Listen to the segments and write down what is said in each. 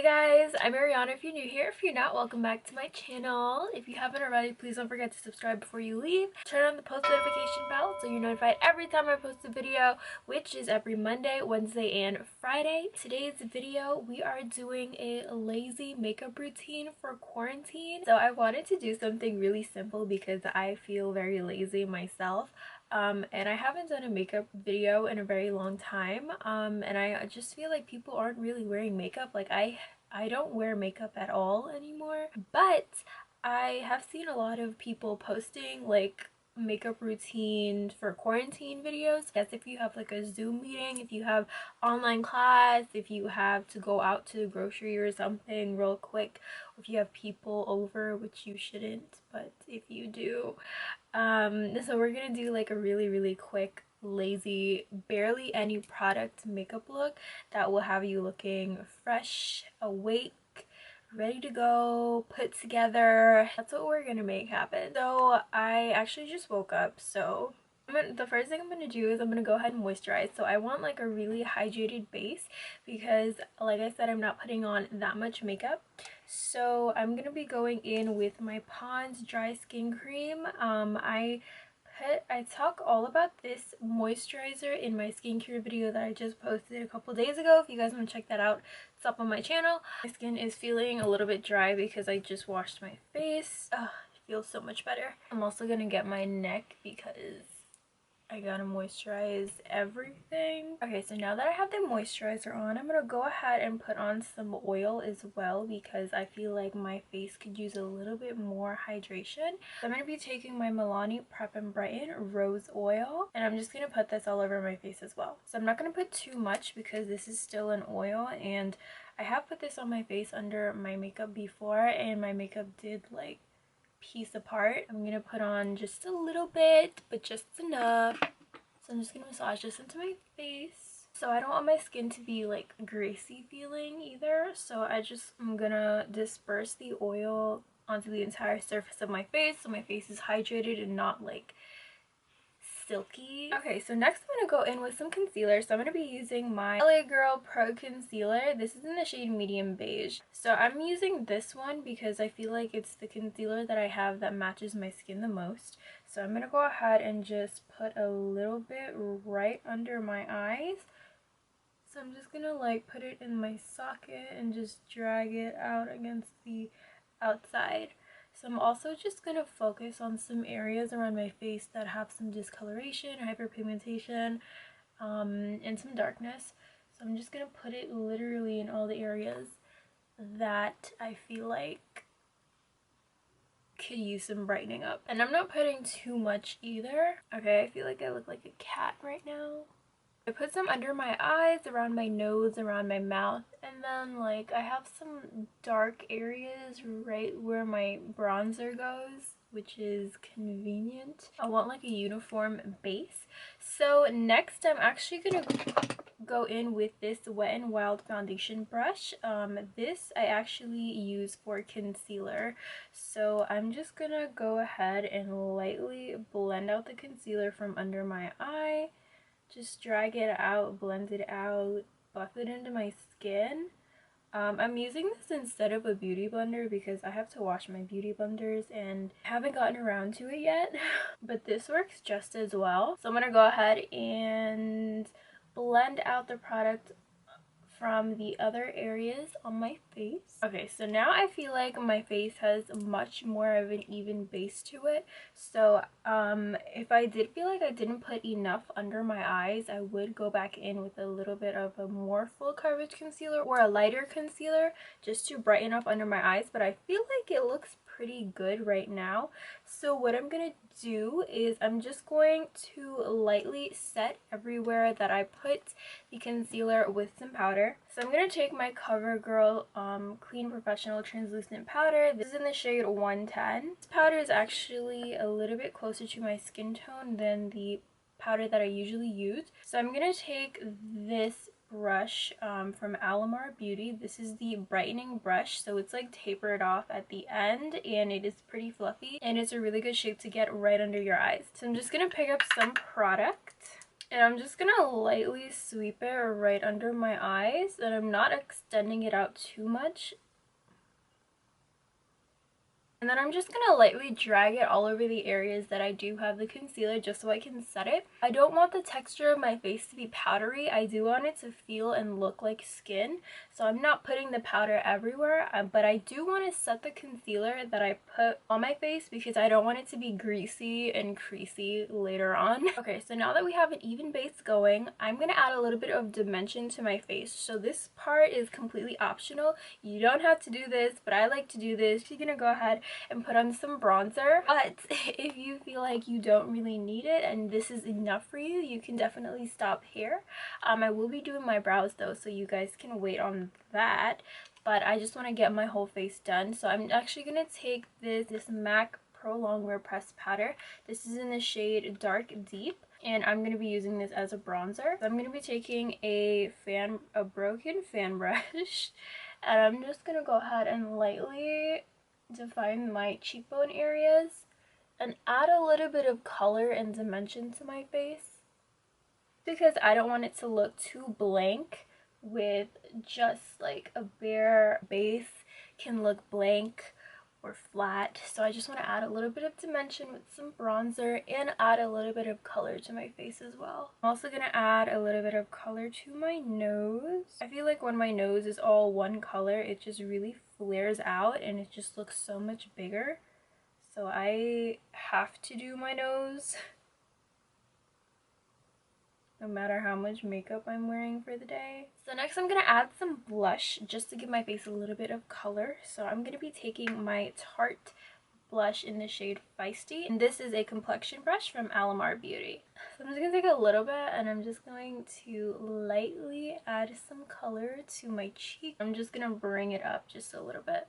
Hey guys, I'm Ariana if you're new here. If you're not, welcome back to my channel. If you haven't already, please don't forget to subscribe before you leave. Turn on the post notification bell so you're notified every time I post a video, which is every Monday, Wednesday, and Friday. Today's video, we are doing a lazy makeup routine for quarantine. So I wanted to do something really simple because I feel very lazy myself. And I haven't done a makeup video in a very long time, and I just feel like people aren't really wearing makeup. Like I don't wear makeup at all anymore, but I have seen a lot of people posting like makeup routine for quarantine videos. That's if you have like a Zoom meeting, if you have online class, if you have to go out to the grocery or something real quick, if you have people over, which you shouldn't, but if you do. So we're gonna do like a really quick, lazy, barely any product makeup look that will have you looking fresh, awake, ready to go, put together. That's what we're gonna make happen. So I actually just woke up, so the first thing I'm going to do is I'm going to go ahead and moisturize. So I want like a really hydrated base because like I said, I'm not putting on that much makeup. So I'm going to be going in with my Pond's Dry Skin Cream. I talk all about this moisturizer in my skincare video that I just posted a couple days ago. If you guys want to check that out, it's up on my channel. My skin is feeling a little bit dry because I just washed my face. It feels so much better. I'm also going to get my neck because I gotta moisturize everything. Okay, so now that I have the moisturizer on, I'm gonna go ahead and put on some oil as well because I feel like my face could use a little bit more hydration. So I'm gonna be taking my Milani Prep and Brighten Rose Oil, and I'm just gonna put this all over my face as well. So I'm not gonna put too much because this is still an oil, and I have put this on my face under my makeup before, and my makeup did like piece apart. I'm gonna put on just a little bit, but just enough. So I'm just gonna massage this into my face. So I don't want my skin to be like greasy feeling either, so I'm gonna disperse the oil onto the entire surface of my face so my face is hydrated and not like silky. Okay, so next I'm going to go in with some concealer. So I'm going to be using my LA Girl Pro Concealer. This is in the shade Medium Beige. So I'm using this one because I feel like it's the concealer that I have that matches my skin the most. So I'm going to go ahead and just put a little bit right under my eyes. So I'm just going to like put it in my socket and just drag it out against the outside. So I'm also just going to focus on some areas around my face that have some discoloration, hyperpigmentation, and some darkness. So I'm just going to put it literally in all the areas that I feel like could use some brightening up. And I'm not putting too much either. Okay, I feel like I look like a cat right now. I put some under my eyes, around my nose, around my mouth, and then like I have some dark areas right where my bronzer goes, which is convenient. I want like a uniform base. So next I'm actually gonna go in with this Wet n Wild foundation brush. This I actually use for concealer. So I'm just gonna go ahead and lightly blend out the concealer from under my eye. Just drag it out, blend it out, buff it into my skin. I'm using this instead of a beauty blender because I have to wash my beauty blenders and I haven't gotten around to it yet. But this works just as well. So I'm going to go ahead and blend out the product from the other areas on my face. Okay, so now I feel like my face has much more of an even base to it. So if I did feel like I didn't put enough under my eyes, I would go back in with a little bit of a more full coverage concealer or a lighter concealer just to brighten up under my eyes, but I feel like it looks pretty good right now. So what I'm gonna do is I'm just going to lightly set everywhere that I put the concealer with some powder. So I'm going to take my Covergirl Clean Professional Translucent Powder. This is in the shade 110. This powder is actually a little bit closer to my skin tone than the powder that I usually use. So I'm going to take this brush from Alamar Beauty. This is the brightening brush, so it's like tapered off at the end and it is pretty fluffy and it's a really good shape to get right under your eyes. So I'm just going to pick up some product And I'm just gonna lightly sweep it right under my eyes, and I'm not extending it out too much. And then I'm just gonna lightly drag it all over the areas that I do have the concealer, just so I can set it. I don't want the texture of my face to be powdery. I do want it to feel and look like skin. So I'm not putting the powder everywhere, but I do want to set the concealer that I put on my face because I don't want it to be greasy and creasy later on. Okay, so now that we have an even base going, I'm gonna add a little bit of dimension to my face. So this part is completely optional. You don't have to do this, but I like to do this. You're gonna go ahead and put on some bronzer, but if you feel like you don't really need it and this is enough for you, you can definitely stop here. I will be doing my brows though, so you guys can wait on that, but I just want to get my whole face done. So I'm actually going to take this MAC Pro Longwear pressed powder. This is in the shade Dark Deep, and I'm going to be using this as a bronzer. So I'm going to be taking a broken fan brush and I'm just going to go ahead and lightly define my cheekbone areas and add a little bit of color and dimension to my face because I don't want it to look too blank with just like a bare base can look blank or flat. So I just want to add a little bit of dimension with some bronzer and add a little bit of color to my face as well. I'm also going to add a little bit of color to my nose. I feel like when my nose is all one color, it just really flares out and it just looks so much bigger. So I have to do my nose no matter how much makeup I'm wearing for the day. So next I'm going to add some blush just to give my face a little bit of color. So I'm going to be taking my Tarte blush in the shade Feisty, and this is a complexion brush from Alamar Beauty. So I'm just going to take a little bit and I'm just going to lightly add some color to my cheek. I'm just going to bring it up just a little bit.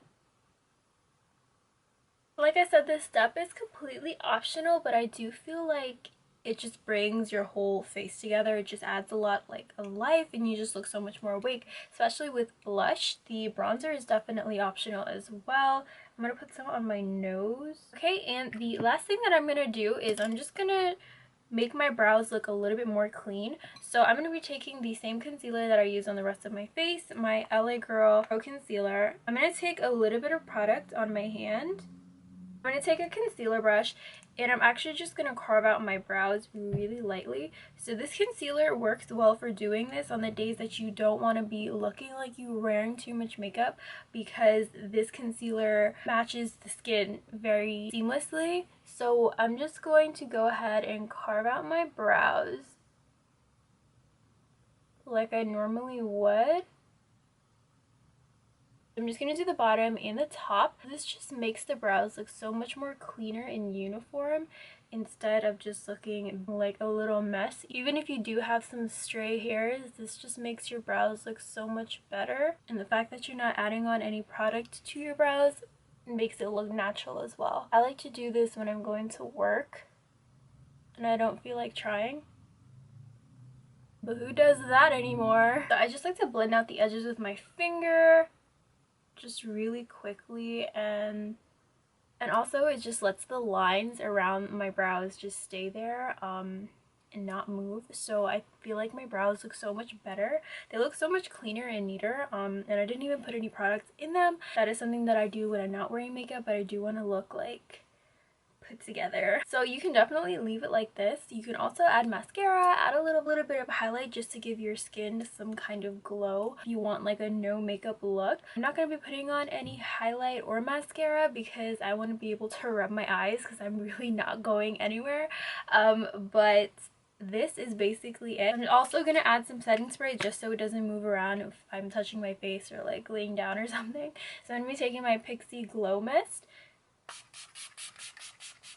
Like I said, this step is completely optional, but I do feel like it just brings your whole face together. It just adds a lot like of life and you just look so much more awake, especially with blush. The bronzer is definitely optional as well. I'm gonna put some on my nose. Okay, and the last thing that I'm gonna do is I'm just gonna make my brows look a little bit more clean. So I'm going to be taking the same concealer that I use on the rest of my face, my LA Girl ProConcealer. I'm going to take a little bit of product on my hand. I'm going to take a concealer brush and I'm actually just going to carve out my brows really lightly. So this concealer works well for doing this on the days that you don't want to be looking like you're wearing too much makeup, because this concealer matches the skin very seamlessly. So I'm just going to go ahead and carve out my brows like I normally would. I'm just going to do the bottom and the top. This just makes the brows look so much more cleaner and uniform instead of just looking like a little mess. Even if you do have some stray hairs, this just makes your brows look so much better. And the fact that you're not adding on any product to your brows makes it look natural as well. I like to do this when I'm going to work and I don't feel like trying. But who does that anymore? So I just like to blend out the edges with my finger, just really quickly, and also it just lets the lines around my brows just stay there and not move. So I feel like my brows look so much better. They look so much cleaner and neater, and I didn't even put any products in them. That is something that I do when I'm not wearing makeup, but I do want to look like put together. So you can definitely leave it like this. You can also add mascara, add a little bit of highlight just to give your skin some kind of glow if you want like a no makeup look. I'm not going to be putting on any highlight or mascara because I want to be able to rub my eyes because I'm really not going anywhere, but this is basically it. I'm also going to add some setting spray just so it doesn't move around if I'm touching my face or like laying down or something. So I'm going to be taking my Pixi Glow Mist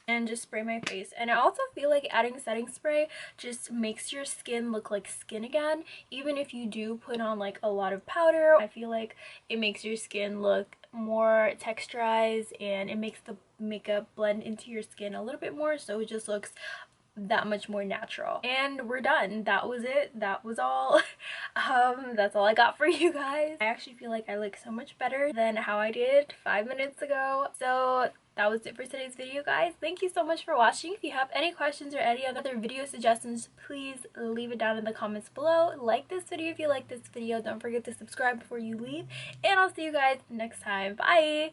and just spray my face. And I also feel like adding setting spray just makes your skin look like skin again. Even if you do put on like a lot of powder, I feel like it makes your skin look more texturized and it makes the makeup blend into your skin a little bit more, so it just looks that much more natural. And we're done. That was it. That was all. That's all I got for you guys. I actually feel like I look so much better than how I did 5 minutes ago. So that was it for today's video, guys. Thank you so much for watching. If you have any questions or any other video suggestions, please leave it down in the comments below. Like this video if you like this video. Don't forget to subscribe before you leave, and I'll see you guys next time. Bye!